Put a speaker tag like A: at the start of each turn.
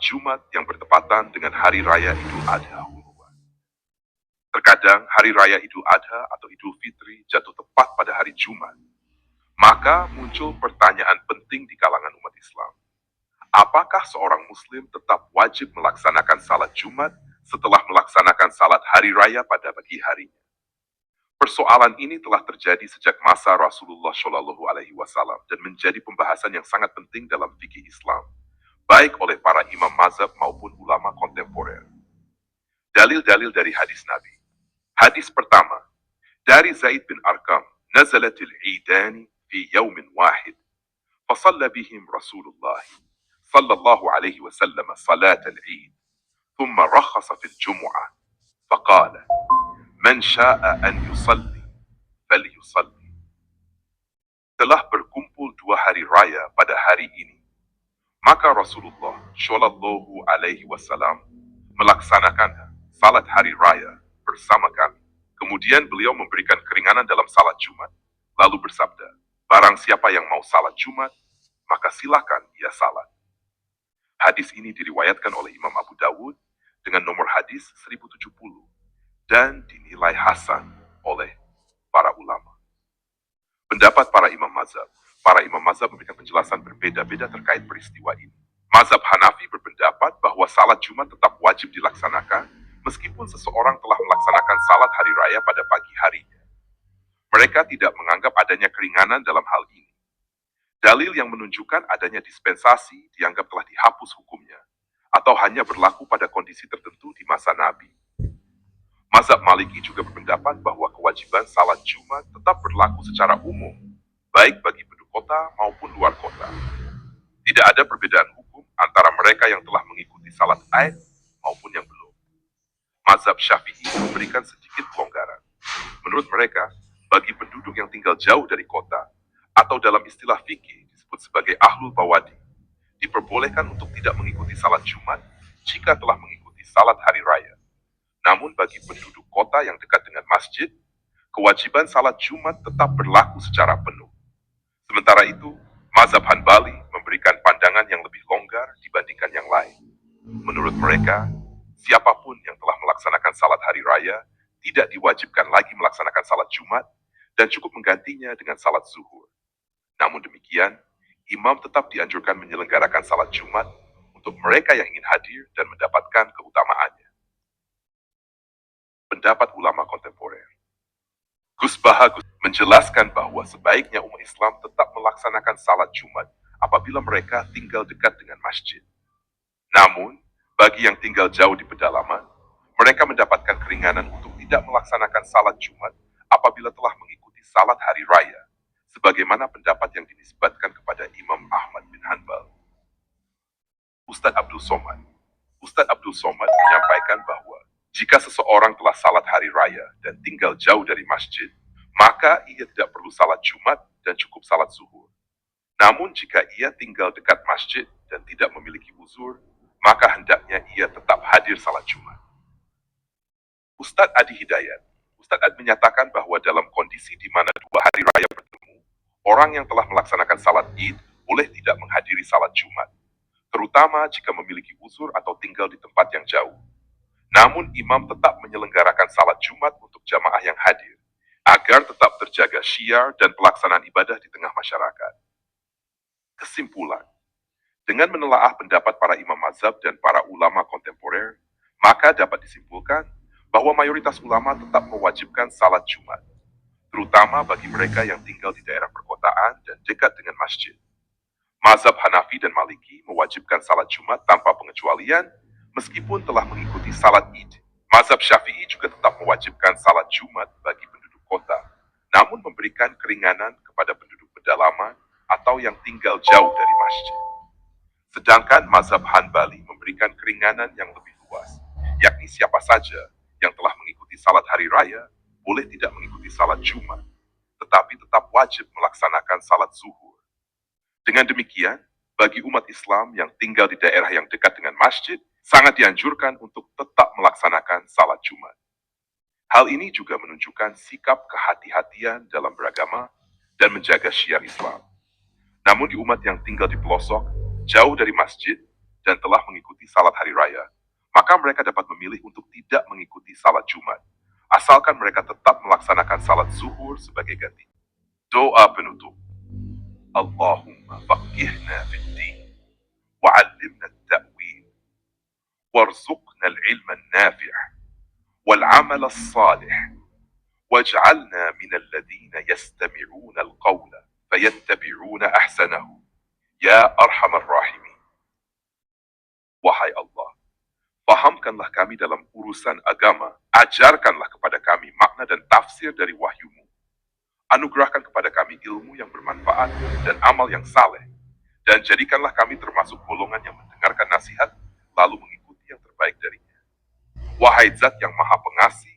A: Jumat yang bertepatan dengan Hari Raya Idul Adha. Terkadang Hari Raya Idul Adha atau Idul Fitri jatuh tepat pada hari Jumat. Maka muncul pertanyaan penting di kalangan umat Islam. Apakah seorang Muslim tetap wajib melaksanakan salat Jumat setelah melaksanakan salat Hari Raya pada pagi harinya? Persoalan ini telah terjadi sejak masa Rasulullah Shallallahu Alaihi Wasallam dan menjadi pembahasan yang sangat penting dalam fikih Islam, baik oleh para imam mazhab maupun ulama kontemporer. Dalil-dalil dari hadis Nabi. Hadis pertama, dari Zaid bin Arqam, nazalatil idani fi yawmin wahid, fasalla bihim Rasulullah sallallahu alaihi wasallam salat al-Eid, thumma rakhasa fil Jumu'ah, faqala, man sya'a an yusalli, falyusalli. Telah berkumpul dua hari raya pada hari ini, maka Rasulullah Shallallahu Alaihi Wasallam melaksanakan salat hari raya bersama kami. Kemudian beliau memberikan keringanan dalam salat Jumat, lalu bersabda, barang siapa yang mau salat Jumat, maka silakan ia salat. Hadis ini diriwayatkan oleh Imam Abu Dawud dengan nomor hadis 1070 dan dinilai hasan oleh para ulama. Pendapat para imam mazhab memberikan penjelasan berbeda-beda terkait peristiwa ini. Mazhab Hanafi berpendapat bahwa salat Jumat tetap wajib dilaksanakan meskipun seseorang telah melaksanakan salat hari raya pada pagi harinya. Mereka tidak menganggap adanya keringanan dalam hal ini. Dalil yang menunjukkan adanya dispensasi dianggap telah dihapus hukumnya, atau hanya berlaku pada kondisi tertentu di masa Nabi. Mazhab Maliki juga berpendapat bahwa kewajiban salat Jumat tetap berlaku secara umum, baik bagi penduduk kota maupun luar kota. Tidak ada perbedaan hukum antara mereka yang telah mengikuti salat Aid maupun yang belum. Mazhab Syafi'i memberikan sedikit kelonggaran. Menurut mereka, bagi penduduk yang tinggal jauh dari kota, atau dalam istilah fikih disebut sebagai ahlul bawadi, diperbolehkan untuk tidak mengikuti salat Jumat jika telah mengikuti salat hari raya. Namun bagi penduduk kota yang dekat dengan masjid, kewajiban salat Jumat tetap berlaku secara penuh. Sementara itu, mazhab Hanbali memberikan pandangan yang lebih longgar dibandingkan yang lain. Menurut mereka, siapapun yang telah melaksanakan salat hari raya tidak diwajibkan lagi melaksanakan salat Jumat dan cukup menggantinya dengan salat zuhur. Namun demikian, imam tetap dianjurkan menyelenggarakan salat Jumat untuk mereka yang ingin hadir dan mendapatkan keutamaannya. Pendapat ulama kontemporer. Gus Bahagus menjelaskan bahwa sebaiknya umat Islam tetap melaksanakan salat Jumat apabila mereka tinggal dekat dengan masjid. Namun, bagi yang tinggal jauh di pedalaman, mereka mendapatkan keringanan untuk tidak melaksanakan salat Jumat apabila telah mengikuti salat hari raya, sebagaimana pendapat yang dinisbatkan kepada Imam Ahmad bin Hanbal. Ustadz Abdul Somad menyampaikan bahwa jika seseorang telah salat hari raya dan tinggal jauh dari masjid, maka ia tidak perlu salat Jumat dan cukup salat zuhur. Namun jika ia tinggal dekat masjid dan tidak memiliki uzur, maka hendaknya ia tetap hadir salat Jumat. Ustadz Adi menyatakan bahwa dalam kondisi di mana dua hari raya bertemu, orang yang telah melaksanakan salat Id boleh tidak menghadiri salat Jumat, terutama jika memiliki uzur atau tinggal di tempat yang jauh. Namun imam tetap menyelenggarakan salat Jumat untuk jamaah yang hadir, agar tetap terjaga syiar dan pelaksanaan ibadah di tengah masyarakat. Kesimpulan, dengan menelaah pendapat para imam mazhab dan para ulama kontemporer, maka dapat disimpulkan bahwa mayoritas ulama tetap mewajibkan salat Jumat, terutama bagi mereka yang tinggal di daerah perkotaan dan dekat dengan masjid. Mazhab Hanafi dan Maliki mewajibkan salat Jumat tanpa pengecualian, meskipun telah mengikuti salat Id. Mazhab Syafi'i juga tetap mewajibkan salat Jumat bagi penduduk kota, namun memberikan keringanan kepada penduduk pedalaman atau yang tinggal jauh dari masjid. Sedangkan mazhab Hanbali memberikan keringanan yang lebih luas, yakni siapa saja yang telah mengikuti salat hari raya boleh tidak mengikuti salat Jumat, tetapi tetap wajib melaksanakan salat zuhur. Dengan demikian, bagi umat Islam yang tinggal di daerah yang dekat dengan masjid, sangat dianjurkan untuk tetap melaksanakan salat Jumat. Hal ini juga menunjukkan sikap kehati-hatian dalam beragama dan menjaga syiar Islam. Namun di umat yang tinggal di pelosok, jauh dari masjid, dan telah mengikuti salat hari raya, maka mereka dapat memilih untuk tidak mengikuti salat Jumat, asalkan mereka tetap melaksanakan salat zuhur sebagai ganti. Doa penutup. Allahumma faqihna fid din, wa'allimna at-ta'wil, warzuqna al-ilma an-nafi' wal-'amal as-salih, waj'alna min alladhina yastami'una al-qawla fayattabi'una ahsanahu, ya arhamar rahimin. Wahai Allah, fahamkanlah kami dalam urusan agama, ajarkanlah kepada kami makna dan tafsir dari wahyu-Mu. Anugerahkan kepada kami ilmu yang bermanfaat dan amal yang saleh, dan jadikanlah kami termasuk golongan yang mendengarkan nasihat, lalu mengikuti yang terbaik darinya. Wahai Zat yang Maha Pengasih,